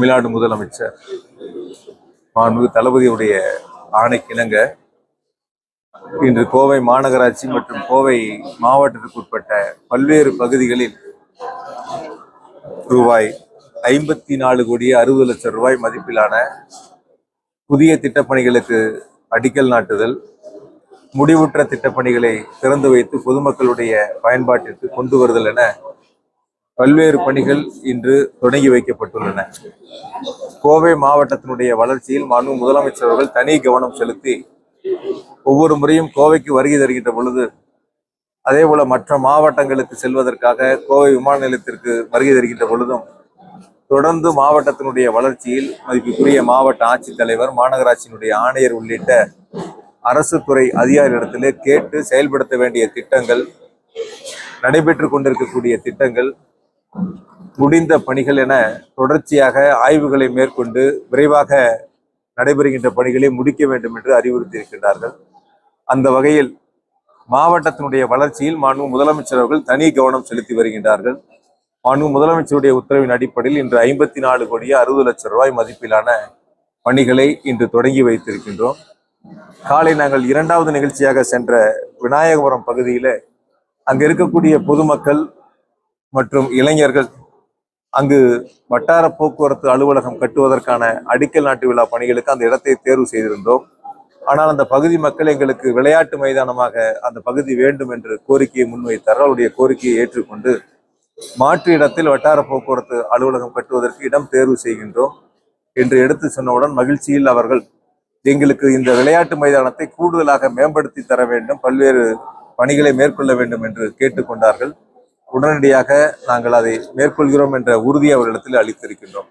தமிழ்நாடு முதலமைச்சர் மாண்பு தளபதியுடைய ஆணைக்கிணங்க இன்று கோவை மாநகராட்சி மற்றும் கோவை மாவட்டத்திற்குட்பட்ட பல்வேறு பகுதிகளில் ரூபாய் 54,60,00,000 ரூபாய் மதிப்பிலான புதிய திட்டப்பணிகளுக்கு அடிக்கல் நாட்டுதல், முடிவுற்ற திட்டப்பணிகளை திறந்து வைத்து பொதுமக்களுடைய பயன்பாட்டிற்கு கொண்டு வருதல் என பல்வேறு பணிகள் இன்று தொடங்கி வைக்கப்பட்டுள்ளன. கோவை மாவட்டத்தினுடைய வளர்ச்சியில் மாண்பு முதலமைச்சர் அவர்கள் தனி கவனம் செலுத்தி ஒவ்வொரு முறையும் கோவைக்கு வருகை தருகின்ற பொழுது, அதே போல மற்ற மாவட்டங்களுக்கு செல்வதற்காக கோவை விமான நிலையத்திற்கு வருகை தருகின்ற பொழுதும் தொடர்ந்து மாவட்டத்தினுடைய வளர்ச்சியில் மதிப்புக்குரிய மாவட்ட ஆட்சித்தலைவர், மாநகராட்சியினுடைய ஆணையர் உள்ளிட்ட அரசு துறை அதிகாரிகளிடத்திலே கேட்டு செயல்படுத்த வேண்டிய திட்டங்கள், நடைபெற்று கொண்டிருக்கக்கூடிய திட்டங்கள், முடிந்த பணிகள் என தொடர்ச்சியாக ஆய்வுகளை மேற்கொண்டு விரைவாக நடைபெறுகின்ற பணிகளை முடிக்க வேண்டும் என்று அறிவுறுத்தி இருக்கின்றார்கள். அந்த வகையில் மாவட்டத்தினுடைய வளர்ச்சியில் மாண்பு முதலமைச்சர் அவர்கள் தனி கவனம் செலுத்தி வருகின்றார்கள். மாண்பு முதலமைச்சருடைய உத்தரவின் அடிப்படையில் இன்று 54,60,00,000 ரூபாய் மதிப்பிலான பணிகளை இன்று தொடங்கி வைத்திருக்கின்றோம். காலை நாங்கள் இரண்டாவது நிகழ்ச்சியாக சென்ற விநாயகபுரம் பகுதியில அங்கு இருக்கக்கூடிய பொதுமக்கள் மற்றும் இளைஞர்கள் அங்கு வட்டார போக்குவரத்து அலுவலகம் கட்டுவதற்கான அடிக்கல் நாட்டு விழா பணிகளுக்கு அந்த இடத்தை தேர்வு செய்திருந்தோம். ஆனால் அந்த பகுதி மக்கள் எங்களுக்கு விளையாட்டு மைதானமாக அந்த பகுதி வேண்டும் என்று கோரிக்கையை முன்வைத்தார்கள். அவருடைய கோரிக்கையை ஏற்றுக்கொண்டு மாற்று இடத்தில் வட்டார போக்குவரத்து அலுவலகம் கட்டுவதற்கு இடம் தேர்வு செய்கின்றோம் என்று எடுத்து சொன்னவுடன் மகிழ்ச்சியில் அவர்கள் எங்களுக்கு இந்த விளையாட்டு மைதானத்தை கூடுதலாக மேம்படுத்தி தர வேண்டும், பல்வேறு பணிகளை மேற்கொள்ள வேண்டும் என்று கேட்டுக்கொண்டார்கள். உடனடியாக நாங்கள் அதை மேற்கொள்கிறோம் என்ற உறுதி அவர்களிடத்தில் அளித்திருக்கின்றோம்.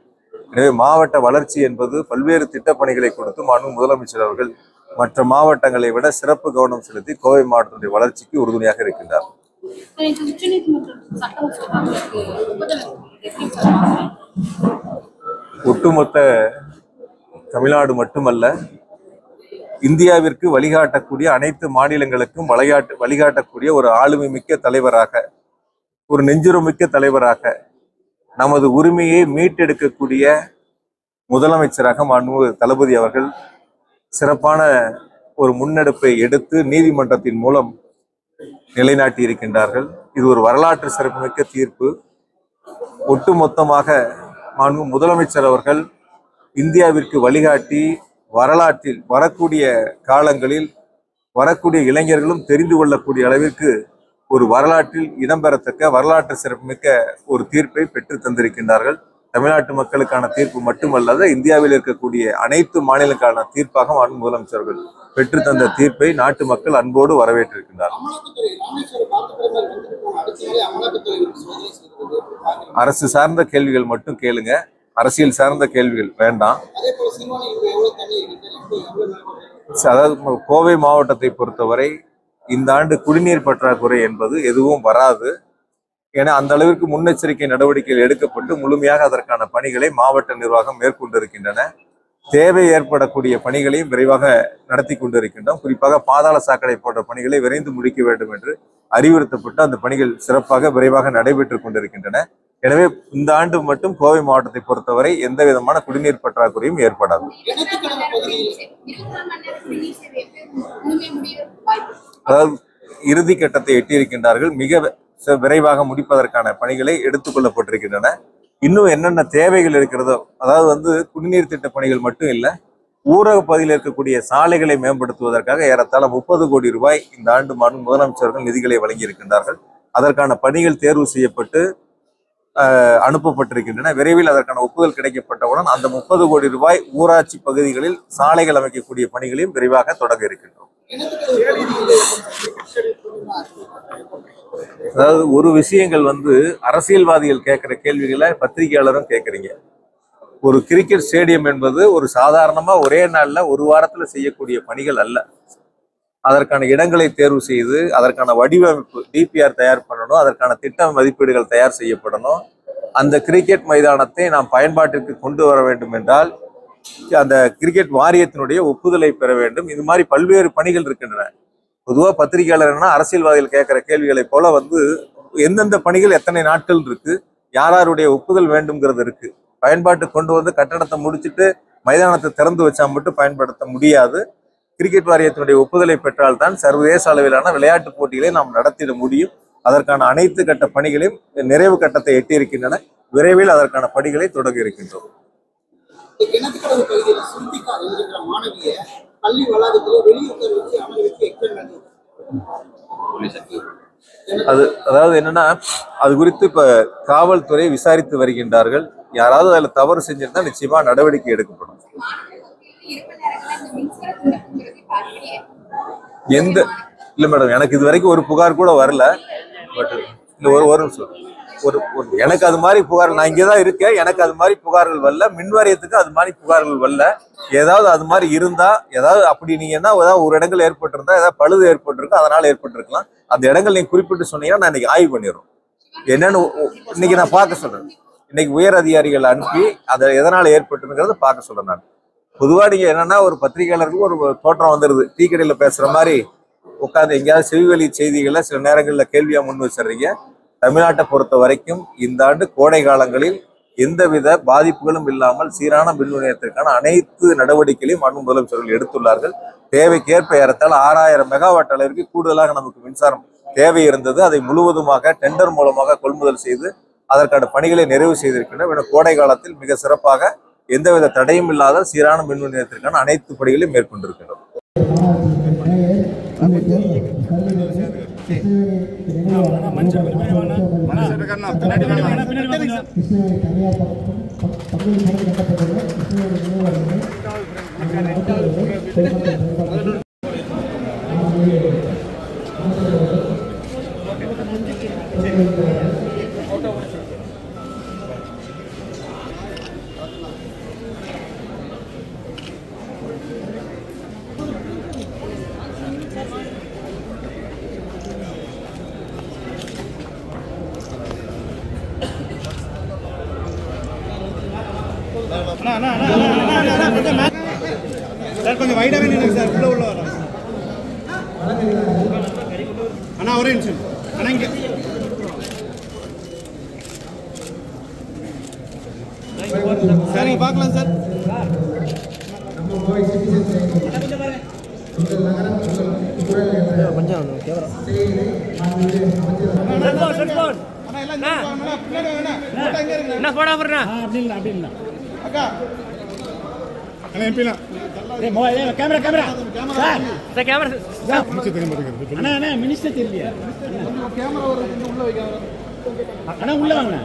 எனவே மாவட்ட வளர்ச்சி என்பது பல்வேறு திட்டப்பணிகளை கொடுத்து மாண்பு முதலமைச்சர் அவர்கள் மற்ற மாவட்டங்களை விட சிறப்பு கவனம் செலுத்தி கோவை மாவட்டத்துடைய வளர்ச்சிக்கு உறுதுணையாக இருக்கின்றார். ஒட்டுமொத்த தமிழ்நாடு மட்டுமல்ல, இந்தியாவிற்கு வழிகாட்டக்கூடிய அனைத்து மாநிலங்களுக்கும் வழிகாட்டக்கூடிய ஒரு ஆளுமை மிக்க தலைவராக, ஒரு நெஞ்சுரமிக்க தலைவராக, நமது உரிமையை மீட்டெடுக்கக்கூடிய முதலமைச்சராக மாண்பு தளபதி அவர்கள் சிறப்பான ஒரு முன்னெடுப்பை எடுத்து நீதிமன்றத்தின் மூலம் நிலைநாட்டி இருக்கின்றார்கள். இது ஒரு வரலாற்று சிறப்புமிக்க தீர்ப்பு. ஒட்டுமொத்தமாக மாண்பு முதலமைச்சர் அவர்கள் இந்தியாவிற்கு வழிகாட்டி வரலாற்றில் வரக்கூடிய காலங்களில் வரக்கூடிய இளைஞர்களும் தெரிந்து கொள்ளக்கூடிய அளவிற்கு ஒரு வரலாற்றில் இடம்பெறத்தக்க வரலாற்று சிறப்புமிக்க ஒரு தீர்ப்பை பெற்று தந்திருக்கின்றார்கள். தமிழ்நாட்டு மக்களுக்கான தீர்ப்பு மட்டுமல்லாத இந்தியாவில் இருக்கக்கூடிய அனைத்து மாநிலங்களுக்கான தீர்ப்பாக மாண்பு முதலமைச்சர்கள் பெற்று தந்த தீர்ப்பை நாட்டு மக்கள் அன்போடு வரவேற்றிருக்கின்றார்கள். அரசு சார்ந்த கேள்விகள் மட்டும் கேளுங்க, அரசியல் சார்ந்த கேள்விகள் வேண்டாம். அதாவது கோவை மாவட்டத்தை பொறுத்தவரை இந்த ஆண்டு குடிநீர் பற்றாக்குறை என்பது எதுவும் வராது. ஏன்னா அந்த அளவிற்கு முன்னெச்சரிக்கை நடவடிக்கைகள் எடுக்கப்பட்டு முழுமையாக அதற்கான பணிகளை மாவட்ட நிர்வாகம் மேற்கொண்டிருக்கின்றன. தேவை ஏற்படக்கூடிய பணிகளையும் விரைவாக நடத்தி கொண்டிருக்கின்றோம். குறிப்பாக பாதாள சாக்கடை போன்ற பணிகளை விரைந்து முடிக்க வேண்டும் என்று அறிவுறுத்தப்பட்டு அந்த பணிகள் சிறப்பாக விரைவாக நடைபெற்றுக் கொண்டிருக்கின்றன. எனவே இந்த ஆண்டு மட்டும் கோவை மாவட்டத்தை பொறுத்தவரை எந்த விதமான குடிநீர் பற்றாக்குறையும் ஏற்படாது. அதாவது இறுதி கட்டத்தை எட்டியிருக்கின்றார்கள். மிக விரைவாக முடிப்பதற்கான பணிகளை எடுத்துக்கொள்ளப்பட்டிருக்கின்றன. இன்னும் என்னென்ன தேவைகள் இருக்கிறதோ, அதாவது குடிநீர் திட்ட பணிகள் மட்டும் இல்லை, ஊரக பகுதியில் இருக்கக்கூடிய சாலைகளை மேம்படுத்துவதற்காக ஏறத்தாழ 30 கோடி ரூபாய் இந்த ஆண்டு முதலமைச்சர்கள் நிதிகளை வழங்கி இருக்கின்றார்கள். அதற்கான பணிகள் தேர்வு செய்யப்பட்டு அனுப்பப்பட்டிருக்கின்றன. விரைவில் அதற்கான ஒப்புதல் கிடைக்கப்பட்டவுடன் அந்த 30 கோடி ரூபாய் ஊராட்சி பகுதிகளில் சாலைகள் அமைக்கக்கூடிய பணிகளையும் விரைவாக தொடங்க இருக்கின்றோம். அதாவது ஒரு விஷயங்கள் அரசியல்வாதிகள் கேட்கிற கேள்விகளை பத்திரிகையாளரும் கேட்கறீங்க. ஒரு கிரிக்கெட் ஸ்டேடியம் என்பது ஒரு சாதாரணமா ஒரே நாள்ல ஒரு வாரத்துல செய்யக்கூடிய பணிகள் அல்ல. அதற்கான இடங்களை தேர்வு செய்து அதற்கான வடிவமைப்பு டிபிஆர் தயார் பண்ணணும், அதற்கான திட்ட மதிப்பீடுகள் தயார் செய்யப்படணும். அந்த கிரிக்கெட் மைதானத்தை நாம் பயன்பாட்டிற்கு கொண்டு வர வேண்டும் என்றால் அந்த கிரிக்கெட் வாரியத்தினுடைய ஒப்புதலை பெற வேண்டும். இது மாதிரி பல்வேறு பணிகள் இருக்கின்றன. பொதுவாக பத்திரிகையாளர்னா அரசியல்வாதிகள் கேட்கிற கேள்விகளை போல எந்தெந்த பணிகள் எத்தனை நாட்கள் இருக்கு, யாருடைய ஒப்புதல் வேண்டும்ங்கிறது இருக்கு. பயன்பாட்டுக்கு கொண்டு வந்து கட்டடத்தை முடிச்சுட்டு மைதானத்தை திறந்து வச்சா மட்டும் பயன்படுத்த முடியாது. கிரிக்கெட் வாரியத்தினுடைய ஒப்புதலை பெற்றால்தான் சர்வதேச அளவிலான விளையாட்டு போட்டிகளை நாம் நடத்திட முடியும். அதற்கான அனைத்து கட்ட பணிகளையும் நிறைவு கட்டத்தை எட்டியிருக்கின்றன. விரைவில் அதற்கான பணிகளை தொடங்க இருக்கின்றோம். கிணத்துக்கடவு பகுதியில் சிந்திகா என்கின்ற மாணவியை பள்ளி வளாகத்தில் வெளியுறவு வச்சு அமர வச்சு அதாவது என்னன்னா, அது குறித்து இப்ப காவல்துறை விசாரித்து வருகின்றார்கள். யாராவது அதுல தவறு செஞ்சிருந்தா நிச்சயமா நடவடிக்கை எடுக்கப்படும். எந்த இல்ல மேடம், எனக்கு இது வரைக்கும் ஒரு புகார் கூட வரல. பட் இந்த ஒரு நிமிஷம், எனக்கு அது மாதிரி புகார், நான் இங்கேதான் இருக்கேன், எனக்கு அது மாதிரி புகார்கள் வரல. மின் வாரியத்துக்கு அது மாதிரி புகார்கள் வரல. ஏதாவது அது மாதிரி இருந்தா, ஏதாவது அப்படி நீங்கன்னா ஏதாவது ஒரு இடங்கள் ஏற்பட்டிருந்தா, ஏதாவது பழுது ஏற்பட்டிருக்கா, அதனால ஏற்பட்டிருக்கலாம். அந்த இடங்கள் நீங்க குறிப்பிட்டு சொன்னீங்கன்னா நான் இன்னைக்கு ஆய்வு பண்ணிடுறோம். என்னன்னு இன்னைக்கு நான் பார்க்க சொல்றேன். இன்னைக்கு உயர் அதிகாரிகள் அனுப்பி அதை எதனால ஏற்பட்டுங்கிறத பார்க்க சொல்றேன். நான் பொதுவா நீங்க என்னன்னா, ஒரு பத்திரிகையாளருக்கு ஒரு தோற்றம் வந்துருது, டீ கடையில பேசுற மாதிரி உட்காந்து எங்கேயாவது செவிவழி செய்திகளை சில நேரங்களில் கேள்வியா முன் வச்சிடுறீங்க. தமிழ்நாட்டை பொறுத்த வரைக்கும் இந்த ஆண்டு கோடை காலங்களில் எந்தவித பாதிப்புகளும் இல்லாமல் சீரான மின் விநியோகத்திற்கான அனைத்து நடவடிக்கைகளையும் மாண்பு முதலமைச்சர்கள் எடுத்துள்ளார்கள். தேவைக்கேற்ப ஏறத்தாழ 6000 மெகாவாட் அளவிற்கு கூடுதலாக நமக்கு மின்சாரம் தேவை இருந்தது. அதை முழுவதுமாக டெண்டர் மூலமாக கொள்முதல் செய்து அதற்கான பணிகளை நிறைவு செய்திருக்கின்றனர். கோடை காலத்தில் மிக சிறப்பாக எந்தவித தடையும் இல்லாத சீரான மின் விநியோகத்திற்கான அனைத்து பணிகளையும் மேற்கொண்டிருக்கின்றோம். சார் கொஞ்சம் வைடாவே நில்லுங்க சார், உள்ள வர அண்ணா ஒரே நிமிஷம் அண்ணா, இங்க சார் நீங்க பார்க்கலாம் சார். அக்கா கேமரா கேமரா கேமரா மினிஸ்டர் தெரியலையா? கேமரா உள்ள வைக்க அண்ணா, உள்ள வாங்க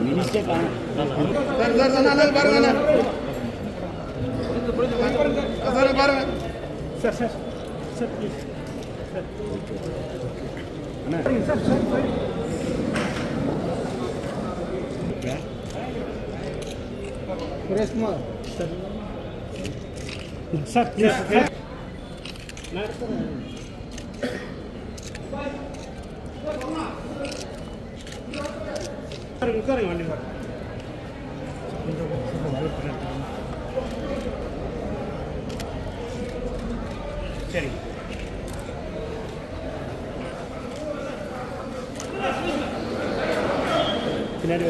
மினிஸ்டர் பாருங்க பாருங்க sir sir sir please sir Anna sir sir Suresh Kumar sir please சரி பின்னாடி